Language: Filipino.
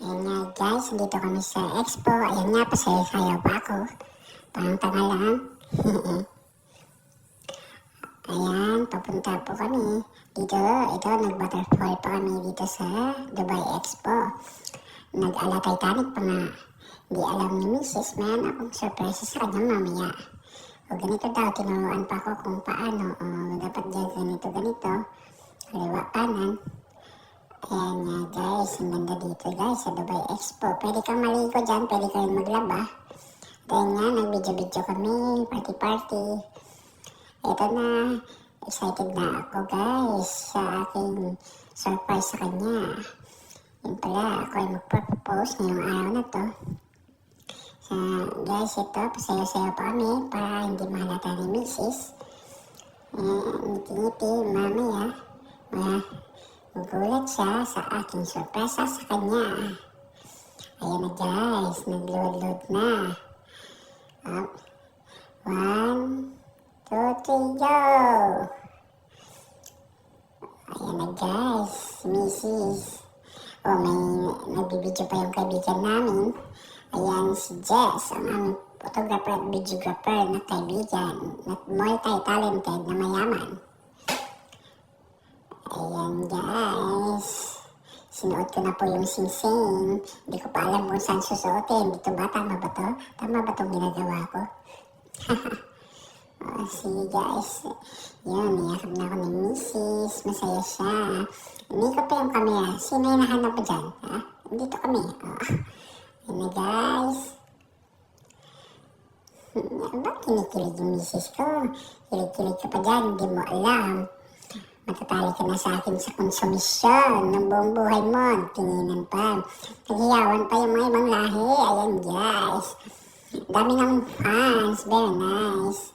Ayan nga guys, dito kami sa expo. Ayan nga, pasayaw-sayaw pa ako. Parang tanga lang. Ayan, papunta po kami. Dito, ito, nag-butterfly pa kami dito sa Dubai Expo. Nag-ala Titanic pa nga. Hindi alam ni Mrs. May akong surprise sa kanya mamaya. O ganito daw, tinuruan pa ako kung paano. O dapat dyan ganito. Kaliwa kanan. Ayan nga guys, ang ganda dito guys sa Dubai Expo. Pwede kang maligo dyan, pwede kang maglaba. Ayan nga, nag-video-video kami, party-party. Ito na, excited na ako guys sa aking surprise sa kanya. Yun pala, ako ay magpropose ngayong araw na to. Guys, ito, pasayo-sayo pa kami para hindi mahalata ni Mrs. Ngiti-ngiti, mamaya. Magulat siya sa aking sorpresa sa kanya. Ayan na guys, nag-load na. Up. 1, 2, 3, go! Ayan na guys, Mrs. May nagbibideo pa yung kaibigan namin. Ayan si Jess, ang aming photographer at videographer na kaibigan, na multi-talented na mayaman. Ayan guys, sinuot ko na po yung sing-sing. Hindi ko pa alam kung saan susuotin. Dito ba? Tama ba to? Tama ba itong ginagawa ko? Sige guys, yun, niyakap na ako ni Mrs. Masaya siya. Hindi ko pa yung camera. Sino yung nahanap ko dyan? Ha? Dito kami. Ayan na guys. Ba't kinikilig yung Mrs. ko? Kilig-kilig ka pa dyan, hindi mo alam. Matatali ka na sa akin sa konsumisyon ng buong buhay mo. Tinginan pa. Naghiyawan pa yung mga ibang lahi. Ayan guys. Dami ng fans. Very nice.